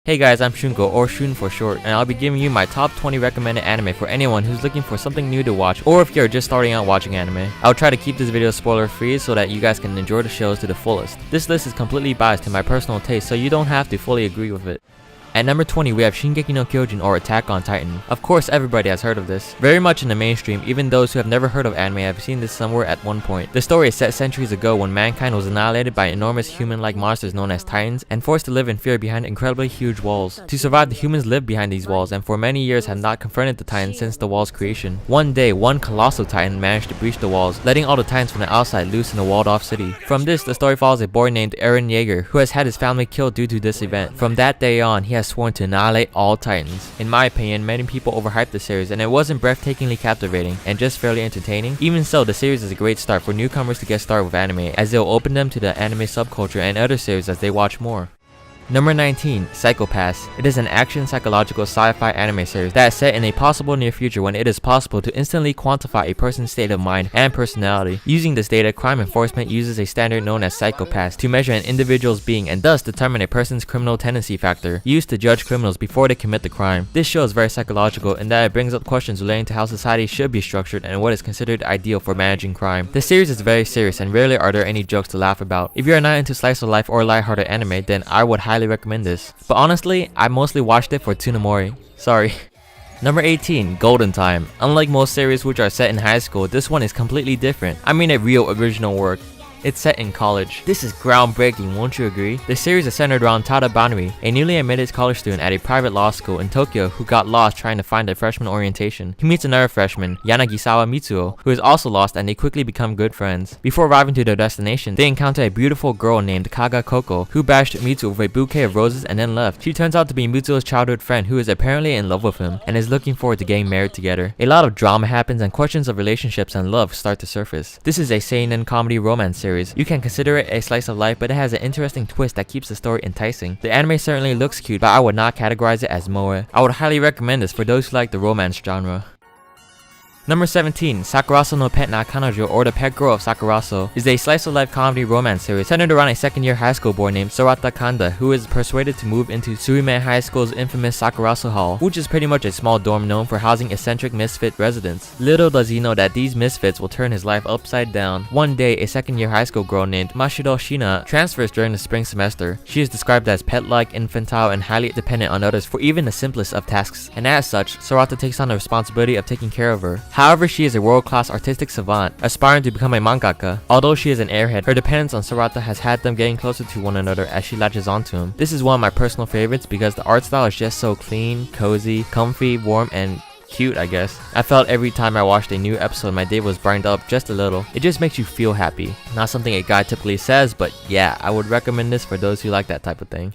Hey guys, I'm Shunko, or Shun for short, and I'll be giving you my top 20 recommended anime for anyone who's looking for something new to watch, or if you're just starting out watching anime. I'll try to keep this video spoiler free so that you guys can enjoy the shows to the fullest. This list is completely biased to my personal taste, so you don't have to fully agree with it. At number 20, we have Shingeki no Kyojin, or Attack on Titan. Of course, everybody has heard of this. Very much in the mainstream, even those who have never heard of anime have seen this somewhere at one point. The story is set centuries ago when mankind was annihilated by enormous human-like monsters known as Titans and forced to live in fear behind incredibly huge walls. To survive, the humans lived behind these walls and for many years have not confronted the Titans since the wall's creation. One day, one colossal Titan managed to breach the walls, letting all the Titans from the outside loose in a walled-off city. From this, the story follows a boy named Eren Yeager, who has had his family killed due to this event. From that day on, he has sworn to annihilate all Titans. In my opinion, many people overhyped the series and it wasn't breathtakingly captivating and just fairly entertaining. Even so, the series is a great start for newcomers to get started with anime, as it will open them to the anime subculture and other series as they watch more. Number 19, Psycho-Pass. It is an action psychological sci-fi anime series that is set in a possible near future when it is possible to instantly quantify a person's state of mind and personality. Using this data, crime enforcement uses a standard known as Psycho-Pass to measure an individual's being and thus determine a person's criminal tendency factor, used to judge criminals before they commit the crime. This show is very psychological in that it brings up questions relating to how society should be structured and what is considered ideal for managing crime. The series is very serious and rarely are there any jokes to laugh about. If you are not into slice of life or lighthearted anime, then I would highly recommend this. But honestly, I mostly watched it for Tsunemori. Sorry. Number 18, Golden Time. Unlike most series which are set in high school, this one is completely different. I mean a real original work. It's set in college. This is groundbreaking, won't you agree? The series is centered around Tada Banri, a newly admitted college student at a private law school in Tokyo who got lost trying to find a freshman orientation. He meets another freshman, Yanagisawa Mitsuo, who is also lost and they quickly become good friends. Before arriving to their destination, they encounter a beautiful girl named Kaga Koko, who bashed Mitsuo with a bouquet of roses and then left. She turns out to be Mitsuo's childhood friend who is apparently in love with him and is looking forward to getting married together. A lot of drama happens and questions of relationships and love start to surface. This is a seinen comedy romance series. You can consider it a slice of life, but it has an interesting twist that keeps the story enticing. The anime certainly looks cute, but I would not categorize it as moe. I would highly recommend this for those who like the romance genre. Number 17, Sakuraso no Pet na Kanojo, or The Pet Girl of Sakuraso, is a slice-of-life comedy romance series centered around a second-year high school boy named Sorata Kanda, who is persuaded to move into Surume High School's infamous Sakuraso Hall, which is pretty much a small dorm known for housing eccentric misfit residents. Little does he know that these misfits will turn his life upside down. One day, a second-year high school girl named Mashido Shina transfers during the spring semester. She is described as pet-like, infantile, and highly dependent on others for even the simplest of tasks, and as such, Sorata takes on the responsibility of taking care of her. However, she is a world-class artistic savant, aspiring to become a mangaka. Although she is an airhead, her dependence on Sorata has had them getting closer to one another as she latches onto him. This is one of my personal favorites because the art style is just so clean, cozy, comfy, warm, and cute, I guess. I felt every time I watched a new episode my day was brightened up just a little. It just makes you feel happy. Not something a guy typically says, but yeah, I would recommend this for those who like that type of thing.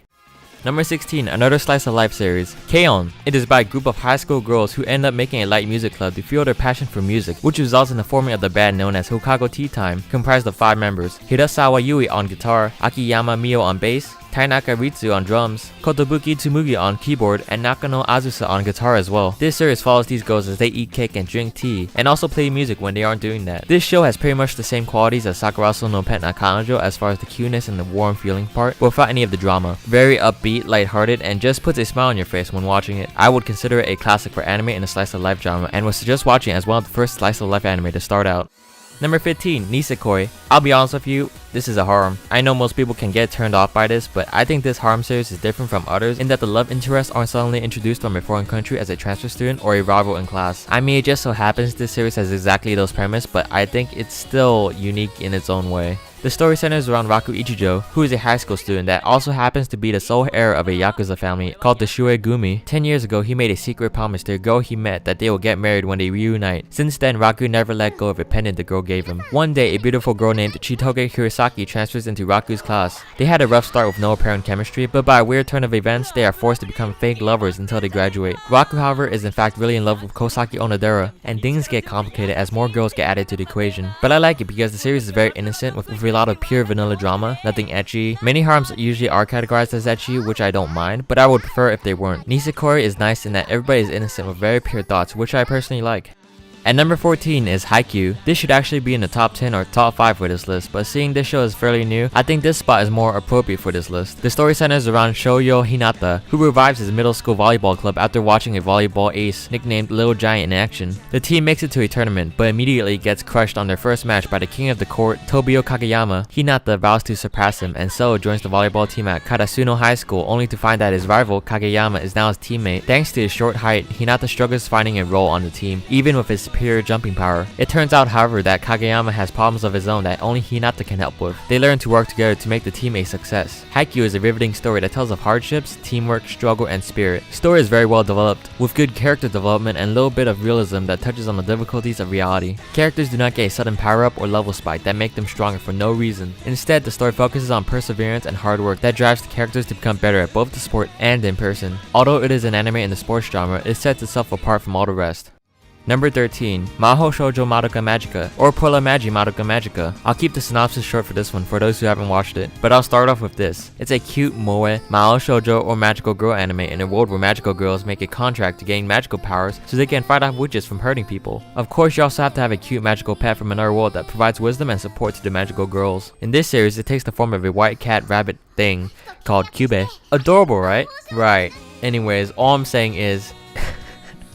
Number 16, another slice of life series, K-On! It is by a group of high school girls who end up making a light music club to fuel their passion for music, which results in the forming of the band known as Hokago Tea Time, comprised of 5 members: Hirasawa Yui on guitar, Akiyama Mio on bass, Tainaka Ritsu on drums, Kotobuki Tsumugi on keyboard, and Nakano Azusa on guitar as well. This series follows these girls as they eat cake and drink tea, and also play music when they aren't doing that. This show has pretty much the same qualities as Sakuraso no Pet na Kanojo as far as the cuteness and the warm feeling part, but without any of the drama. Very upbeat, lighthearted, and just puts a smile on your face when watching it. I would consider it a classic for anime in the slice of life genre, and would suggest watching it as one of the first slice of life anime to start out. Number 15, Nisekoi. I'll be honest with you, this is a harem. I know most people can get turned off by this, but I think this harem series is different from others in that the love interests aren't suddenly introduced from a foreign country as a transfer student or a rival in class. I mean, it just so happens this series has exactly those premises, but I think it's still unique in its own way. The story centers around Raku Ichijo, who is a high school student that also happens to be the sole heir of a Yakuza family called the Shuegumi. 10 years ago, he made a secret promise to a girl he met that they will get married when they reunite. Since then, Raku never let go of a pendant the girl gave him. One day, a beautiful girl named Chitoge Hirosaki transfers into Raku's class. They had a rough start with no apparent chemistry, but by a weird turn of events, they are forced to become fake lovers until they graduate. Raku, however, is in fact really in love with Kosaki Onodera, and things get complicated as more girls get added to the equation. But I like it because the series is very innocent with a lot of pure vanilla drama, nothing ecchi. Many harems usually are categorized as ecchi, which I don't mind, but I would prefer if they weren't. Nisekoi is nice in that everybody is innocent with very pure thoughts, which I personally like. At number 14 is Haikyuu. This should actually be in the top 10 or top 5 for this list, but seeing this show is fairly new, I think this spot is more appropriate for this list. The story centers around Shoyo Hinata, who revives his middle school volleyball club after watching a volleyball ace, nicknamed Little Giant, in action. The team makes it to a tournament, but immediately gets crushed on their first match by the king of the court, Tobio Kageyama. Hinata vows to surpass him, and so joins the volleyball team at Karasuno High School, only to find that his rival, Kageyama, is now his teammate. Thanks to his short height, Hinata struggles finding a role on the team, even with his superior jumping power. It turns out, however, that Kageyama has problems of his own that only Hinata can help with. They learn to work together to make the team a success. Haikyuu is a riveting story that tells of hardships, teamwork, struggle, and spirit. The story is very well developed, with good character development and a little bit of realism that touches on the difficulties of reality. Characters do not get a sudden power-up or level spike that make them stronger for no reason. Instead, the story focuses on perseverance and hard work that drives the characters to become better at both the sport and in person. Although it is an anime in the sports genre, it sets itself apart from all the rest. Number 13, Mahou Shoujo Madoka Magica, or Puella Magi Madoka Magica. I'll keep the synopsis short for this one for those who haven't watched it, but I'll start off with this. It's a cute moe, Mahou Shoujo or magical girl anime in a world where magical girls make a contract to gain magical powers so they can fight off witches from hurting people. Of course, you also have to have a cute magical pet from another world that provides wisdom and support to the magical girls. In this series, it takes the form of a white cat rabbit thing called Cube. Adorable, right? Right. Anyways, all I'm saying is,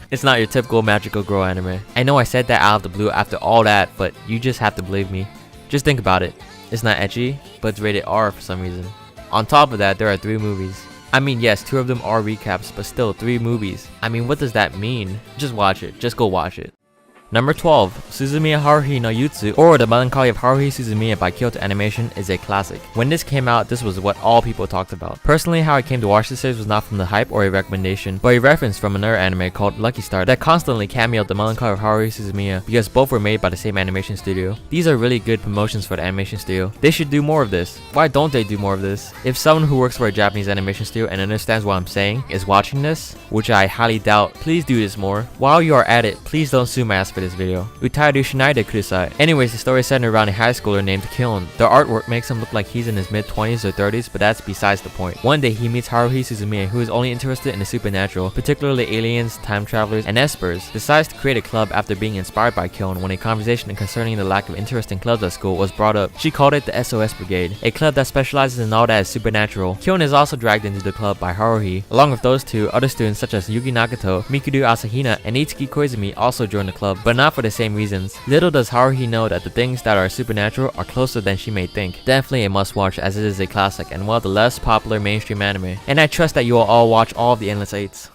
it's not your typical magical girl anime. I know I said that out of the blue after all that, but you just have to believe me. Just think about it. It's not ecchi, but it's rated R for some reason. On top of that, there are 3 movies. I mean, yes, 2 of them are recaps, but still 3 movies. I mean, what does that mean? Just watch it. Just go watch it. Number 12, Suzumiya Haruhi no Yutsu, or The Melancholy of Haruhi Suzumiya by Kyoto Animation, is a classic. When this came out, this was what all people talked about. Personally, how I came to watch this series was not from the hype or a recommendation, but a reference from another anime called Lucky Star that constantly cameoed The Melancholy of Haruhi Suzumiya because both were made by the same animation studio. These are really good promotions for the animation studio. They should do more of this. Why don't they do more of this? If someone who works for a Japanese animation studio and understands what I'm saying is watching this, which I highly doubt, please do this more. While you are at it, please don't sue my ass for this video. Utaru shinaide kudasai. Anyways, the story is centered around a high schooler named Kyon. The artwork makes him look like he's in his mid-20s or 30s, but that's besides the point. One day he meets Haruhi Suzumiya, who is only interested in the supernatural, particularly aliens, time travelers, and espers. Decides to create a club after being inspired by Kyon when a conversation concerning the lack of interest in clubs at school was brought up. She called it the SOS Brigade, a club that specializes in all that is supernatural. Kyon is also dragged into the club by Haruhi. Along with those two, other students such as Yugi Nagato, Mikuru Asahina, and Itsuki Koizumi also join the club, but not for the same reasons. Little does Haruhi know that the things that are supernatural are closer than she may think. Definitely a must watch, as it is a classic and one of the less popular mainstream anime, and I trust that you will all watch all of the Endless Eights.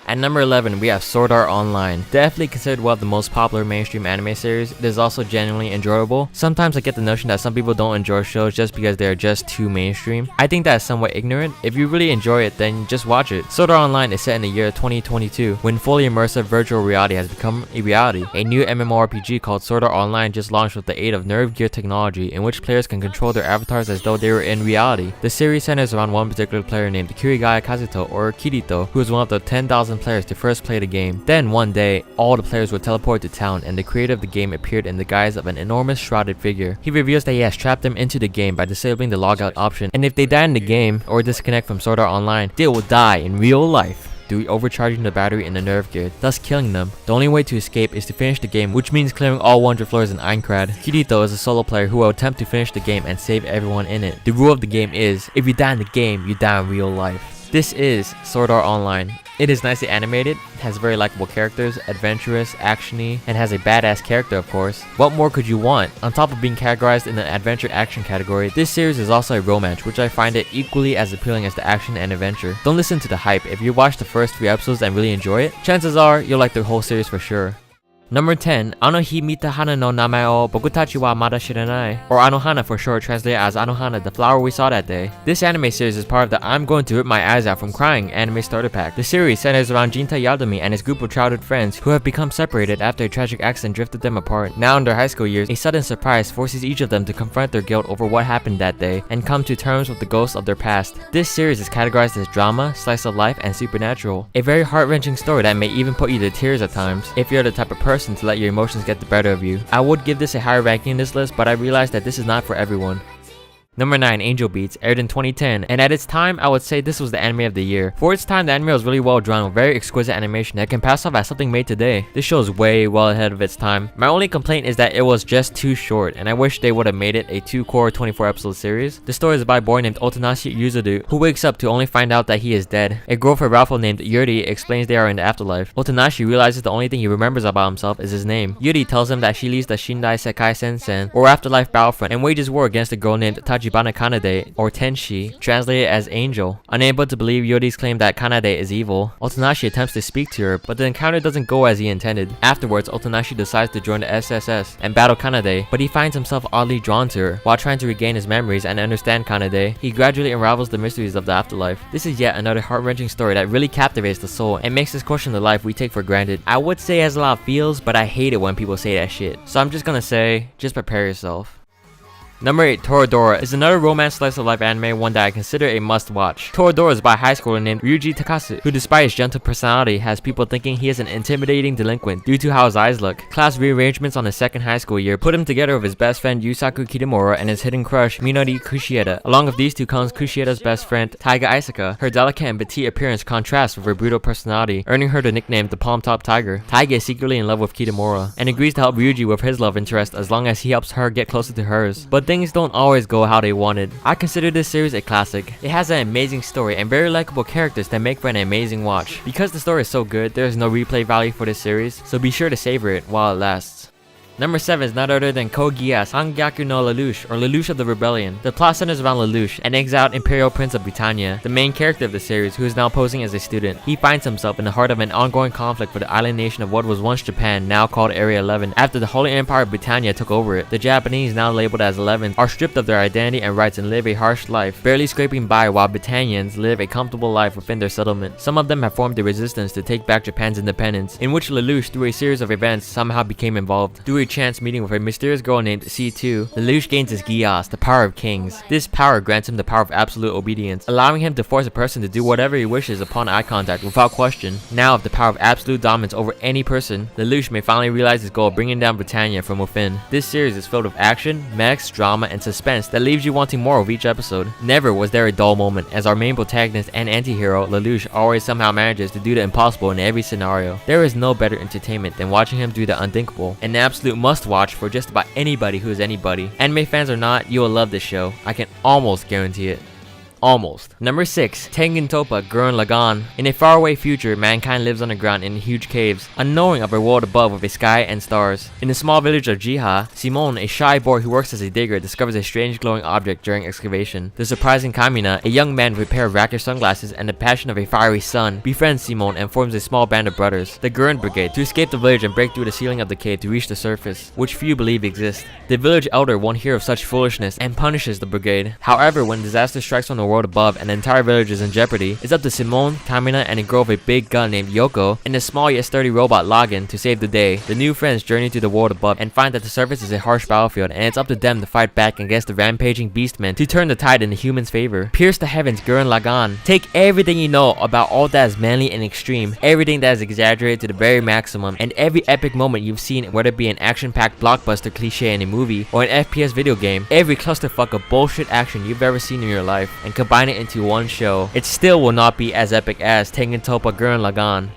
At number 11, we have Sword Art Online. Definitely considered one of the most popular mainstream anime series, it is also genuinely enjoyable. Sometimes I get the notion that some people don't enjoy shows just because they are just too mainstream. I think that is somewhat ignorant. If you really enjoy it, then just watch it. Sword Art Online is set in the year 2022, when fully immersive virtual reality has become a reality. A new MMORPG called Sword Art Online just launched with the aid of nerve gear technology, in which players can control their avatars as though they were in reality. The series centers around one particular player named Kurigaya Kazuto, or Kirito, who is one of the 10,000 players to first play the game. Then one day, all the players would teleport to town, and the creator of the game appeared in the guise of an enormous shrouded figure. He reveals that he has trapped them into the game by disabling the logout option, and if they die in the game or disconnect from Sword Art Online, they will die in real life due to overcharging the battery in the nerve gear, thus killing them. The only way to escape is to finish the game, which means clearing all 100 floors in Aincrad. Kirito is a solo player who will attempt to finish the game and save everyone in it. The rule of the game is, if you die in the game, you die in real life. This is Sword Art Online. It is nicely animated, has very likable characters, adventurous, actiony, and has a badass character, of course. What more could you want? On top of being categorized in the adventure action category, this series is also a romance, which I find it equally as appealing as the action and adventure. Don't listen to the hype. If you watch the first 3 episodes and really enjoy it, chances are you'll like the whole series for sure. Number 10, Anohi mita hana no namae o bokutachi wa mada shiranai, or Anohana for short, translated as Anohana, the flower we saw that day. This anime series is part of the I'm going to rip my eyes out from crying anime starter pack. The series centers around Jinta Yadomi and his group of childhood friends who have become separated after a tragic accident drifted them apart. Now in their high school years, a sudden surprise forces each of them to confront their guilt over what happened that day and come to terms with the ghosts of their past. This series is categorized as drama, slice of life, and supernatural. A very heart-wrenching story that may even put you to tears at times if you're the type of person to let your emotions get the better of you. I would give this a higher ranking in this list, but I realized that this is not for everyone. Number 9, Angel Beats, aired in 2010, and at its time, I would say this was the anime of the year. For its time, the anime was really well drawn with very exquisite animation that can pass off as something made today. This show is way well ahead of its time. My only complaint is that it was just too short, and I wish they would have made it a 2-core 24-episode series. The story is by a boy named Otonashi Yuzudu, who wakes up to only find out that he is dead. A girl from Ralph named Yuri explains they are in the afterlife. Otonashi realizes the only thing he remembers about himself is his name. Yuri tells him that she leads the Shindai Sekai Sensen, or afterlife battlefront, and wages war against a girl named Tachibana Kanade, or Tenshi, translated as Angel. Unable to believe Yuri's claim that Kanade is evil, Otonashi attempts to speak to her, but the encounter doesn't go as he intended. Afterwards, Otonashi decides to join the SSS and battle Kanade, but he finds himself oddly drawn to her. While trying to regain his memories and understand Kanade, he gradually unravels the mysteries of the afterlife. This is yet another heart-wrenching story that really captivates the soul and makes us question the life we take for granted. I would say it has a lot of feels, but I hate it when people say that shit. So I'm just gonna say, just prepare yourself. Number 8, Toradora is another romance slice of life anime, one that I consider a must watch. Toradora is by a high schooler named Ryuji Takasu, who despite his gentle personality has people thinking he is an intimidating delinquent due to how his eyes look. Class rearrangements on his second high school year put him together with his best friend Yusaku Kitamura and his hidden crush Minori Kushieda. Along with these two comes Kushieda's best friend Taiga Isaka. Her delicate and petite appearance contrasts with her brutal personality, earning her the nickname the Palm Top Tiger. Taiga is secretly in love with Kitamura and agrees to help Ryuji with his love interest as long as he helps her get closer to hers. But things don't always go how they wanted. I consider this series a classic. It has an amazing story and very likable characters that make for an amazing watch. Because the story is so good, there is no replay value for this series, so be sure to savor it while it lasts. Number 7 is none other than Kogias Hangyaku no Lelouch, or Lelouch of the Rebellion. The plot centers around Lelouch, an exiled Imperial Prince of Britannia, the main character of the series, who is now posing as a student. He finds himself in the heart of an ongoing conflict for the island nation of what was once Japan, now called Area 11, after the Holy Empire of Britannia took over it. The Japanese, now labeled as 11, are stripped of their identity and rights and live a harsh life, barely scraping by while Britannians live a comfortable life within their settlement. Some of them have formed a resistance to take back Japan's independence, in which Lelouch, through a series of events, somehow became involved. Through a chance meeting with a mysterious girl named C2, Lelouch gains his Gias, the power of kings. This power grants him the power of absolute obedience, allowing him to force a person to do whatever he wishes upon eye contact without question. Now with the power of absolute dominance over any person, Lelouch may finally realize his goal of bringing down Britannia from within. This series is filled with action, mechs, drama, and suspense that leaves you wanting more of each episode. Never was there a dull moment, as our main protagonist and anti-hero, Lelouch, always somehow manages to do the impossible in every scenario. There is no better entertainment than watching him do the unthinkable. An absolute must-watch for just about anybody who is anybody. Anime fans or not, you will love this show. I can almost guarantee it. Almost. Number 6, Tengen Toppa Gurren Lagann. In a faraway future, mankind lives underground in huge caves, unknowing of a world above with a sky and stars. In the small village of Jiha, Simon, a shy boy who works as a digger, discovers a strange glowing object during excavation. The surprising Kamina, a young man with a pair of rakish sunglasses and the passion of a fiery sun, befriends Simon and forms a small band of brothers, the Gurren Brigade, to escape the village and break through the ceiling of the cave to reach the surface, which few believe exists. The village elder won't hear of such foolishness and punishes the brigade. However, when disaster strikes on the world above and the entire village is in jeopardy, it's up to Simone, Kamina, and a girl with a big gun named Yoko, and a small yet sturdy robot Login to save the day. The new friends journey to the world above and find that the surface is a harsh battlefield, and it's up to them to fight back against the rampaging beastmen to turn the tide in the humans' favor. Pierce the heavens, Gurren Lagann. Take everything you know about all that is manly and extreme, everything that is exaggerated to the very maximum, and every epic moment you've seen, whether it be an action-packed blockbuster cliche in a movie or an FPS video game, every clusterfuck of bullshit action you've ever seen in your life, and combine it into one show. It still will not be as epic as Tengen Toppa Gurren Lagann.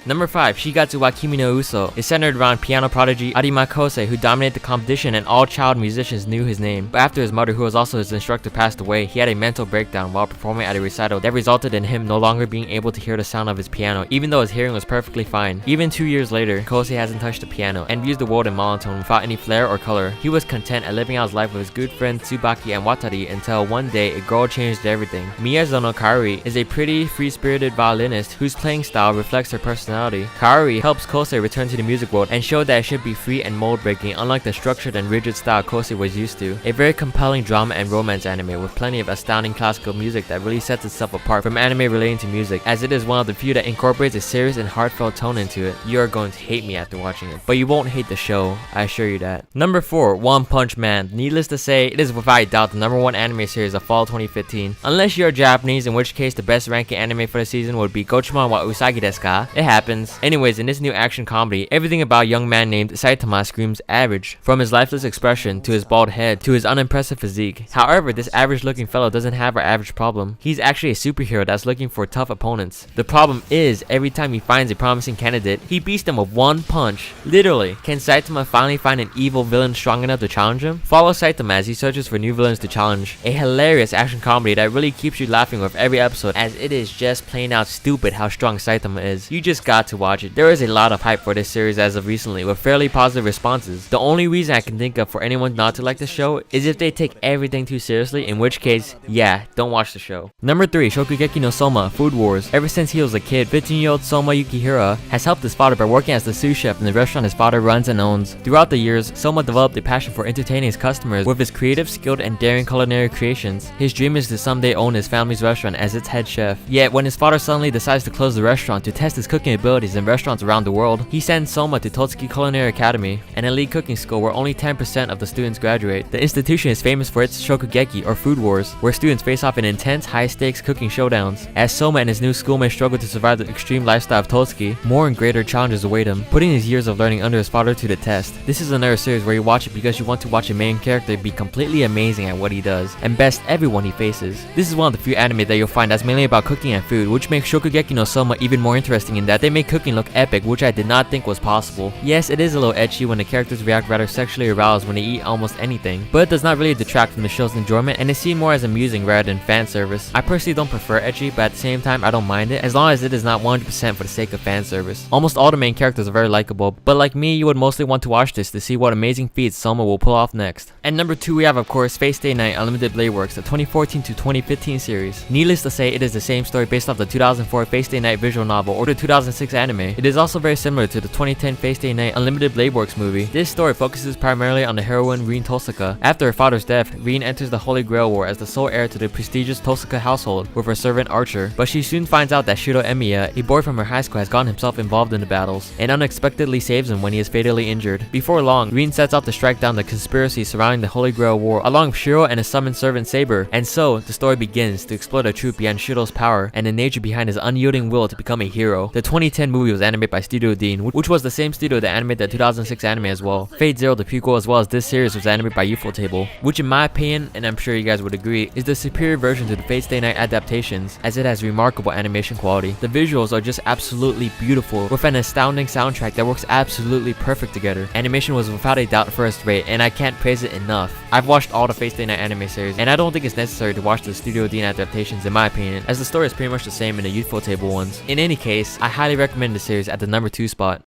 Number 5, Shigatsu wa Kimi no Uso, is centered around piano prodigy Arima Kosei, who dominated the competition and all child musicians knew his name. But after his mother, who was also his instructor, passed away, he had a mental breakdown while performing at a recital that resulted in him no longer being able to hear the sound of his piano, even though his hearing was perfectly fine. Even 2 years later, Kosei hasn't touched the piano and views the world in monotone without any flair or color. He was content at living out his life with his good friend Tsubaki and Watari until one day a girl changed everything. Miyazono Kaori is a pretty, free-spirited violinist whose playing style reflects her personality. Kaori helps Kosei return to the music world and show that it should be free and mold-breaking, unlike the structured and rigid style Kosei was used to. A very compelling drama and romance anime with plenty of astounding classical music that really sets itself apart from anime relating to music, as it is one of the few that incorporates a serious and heartfelt tone into it. You are going to hate me after watching it, but you won't hate the show, I assure you that. Number 4, One Punch Man. Needless to say, it is without a doubt the #1 anime series of fall 2015. Unless you're Japanese, in which case the best ranking anime for the season would be Gochumon wa Usagi desu ka? It happens. happens. Anyways, in this new action comedy, everything about a young man named Saitama screams average. From his lifeless expression, to his bald head, to his unimpressive physique. However, this average looking fellow doesn't have our average problem. He's actually a superhero that's looking for tough opponents. The problem is, every time he finds a promising candidate, he beats them with one punch. Literally, can Saitama finally find an evil villain strong enough to challenge him? Follow Saitama as he searches for new villains to challenge. A hilarious action comedy that really keeps you laughing with every episode, as it is just plain out stupid how strong Saitama is. You just got to watch it. There is a lot of hype for this series as of recently, with fairly positive responses. The only reason I can think of for anyone not to like the show is if they take everything too seriously, in which case, yeah, don't watch the show. Number 3, Shokugeki no Soma, Food Wars. Ever since he was a kid, 15-year-old Soma Yukihira has helped his father by working as the sous chef in the restaurant his father runs and owns. Throughout the years, Soma developed a passion for entertaining his customers with his creative, skilled, and daring culinary creations. His dream is to someday own his family's restaurant as its head chef. Yet, when his father suddenly decides to close the restaurant to test his cooking abilities in restaurants around the world, he sends Soma to Totsuki Culinary Academy, an elite cooking school where only 10% of the students graduate. The institution is famous for its Shokugeki, or Food Wars, where students face off in intense, high-stakes cooking showdowns. As Soma and his new schoolmates struggle to survive the extreme lifestyle of Totsuki, more and greater challenges await him, putting his years of learning under his father to the test. This is another series where you watch it because you want to watch a main character be completely amazing at what he does, and best everyone he faces. This is one of the few anime that you'll find that's mainly about cooking and food, which makes Shokugeki no Soma even more interesting in that they make cooking look epic, which I did not think was possible. Yes, it is a little ecchi when the characters react rather sexually aroused when they eat almost anything, but it does not really detract from the show's enjoyment, and is seen more as amusing rather than fan service. I personally don't prefer ecchi, but at the same time I don't mind it, as long as it is not 100% for the sake of fan service. Almost all the main characters are very likable, but like me, you would mostly want to watch this to see what amazing feats Soma will pull off next. And number 2, we have of course Fate Stay Night Unlimited Blade Works, the 2014 to 2015 series. Needless to say, it is the same story based off the 2004 Fate Stay Night visual novel or the 2006 anime. It is also very similar to the 2010 Fate Stay Night Unlimited Blade Works movie. This story focuses primarily on the heroine Rin Tosaka. After her father's death, Rin enters the Holy Grail War as the sole heir to the prestigious Tosaka household with her servant Archer, but she soon finds out that Shiro Emiya, a boy from her high school, has gotten himself involved in the battles, and unexpectedly saves him when he is fatally injured. Before long, Rin sets out to strike down the conspiracy surrounding the Holy Grail War along with Shiro and his summoned servant Saber, and so the story begins to explore the truth behind Shiro's power and the nature behind his unyielding will to become a hero. The 2010 movie was animated by Studio Dean, which was the same studio that animated the 2006 anime as well. Fate Zero, the prequel, as well as this series, was animated by Ufotable, which in my opinion, and I'm sure you guys would agree, is the superior version to the Fate Stay Night adaptations, as it has remarkable animation quality. The visuals are just absolutely beautiful, with an astounding soundtrack that works absolutely perfect together. Animation was without a doubt first rate, and I can't praise it enough. I've watched all the Fate Stay Night anime series, and I don't think it's necessary to watch the Studio Dean adaptations in my opinion, as the story is pretty much the same in the Ufotable ones. In any case, I highly recommend the series at the number 2 spot.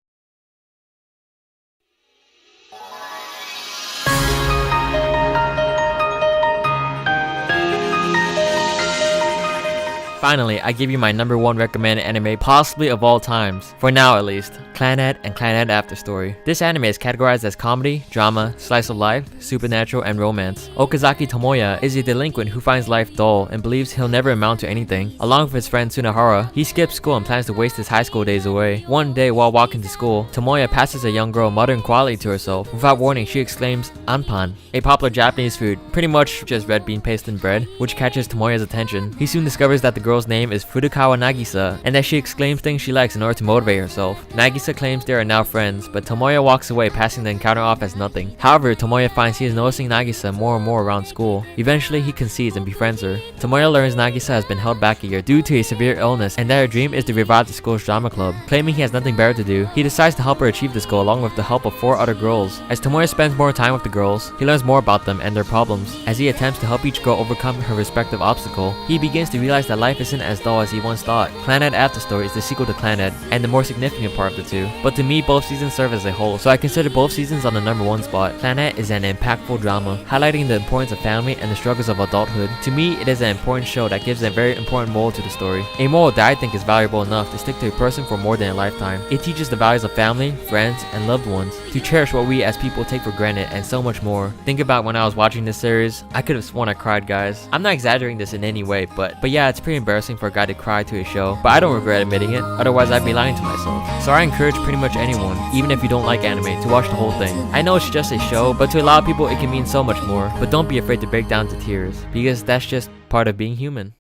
Finally, I give you my number 1 recommended anime possibly of all times, for now at least, Clannad and Clannad After Story. This anime is categorized as comedy, drama, slice of life, supernatural, and romance. Okazaki Tomoya is a delinquent who finds life dull and believes he'll never amount to anything. Along with his friend Tsunahara, he skips school and plans to waste his high school days away. One day while walking to school, Tomoya passes a young girl muttering quietly to herself. Without warning, she exclaims, "Anpan," a popular Japanese food, pretty much just red bean paste and bread, which catches Tomoya's attention. He soon discovers that the girl's name is Furukawa Nagisa, and that she exclaims things she likes in order to motivate herself. Nagisa claims they are now friends, but Tomoya walks away, passing the encounter off as nothing. However, Tomoya finds he is noticing Nagisa more and more around school. Eventually, he concedes and befriends her. Tomoya learns Nagisa has been held back a year due to a severe illness, and that her dream is to revive the school's drama club. Claiming he has nothing better to do, he decides to help her achieve this goal along with the help of 4 other girls. As Tomoya spends more time with the girls, he learns more about them and their problems. As he attempts to help each girl overcome her respective obstacle, he begins to realize that life isn't as dull as he once thought. Clannad After Story is the sequel to Clannad, and the more significant part of the two. But to me, both seasons serve as a whole, so I consider both seasons on the number 1 spot. Clannad is an impactful drama, highlighting the importance of family and the struggles of adulthood. To me, it is an important show that gives a very important moral to the story. A moral that I think is valuable enough to stick to a person for more than a lifetime. It teaches the values of family, friends, and loved ones, to cherish what we as people take for granted, and so much more. Think about when I was watching this series, I could have sworn I cried, guys. I'm not exaggerating this in any way, but yeah, it's pretty embarrassing for a guy to cry to a show, but I don't regret admitting it, otherwise I'd be lying to myself. So I encourage pretty much anyone, even if you don't like anime, to watch the whole thing. I know it's just a show, but to a lot of people it can mean so much more, but don't be afraid to break down to tears, because that's just part of being human.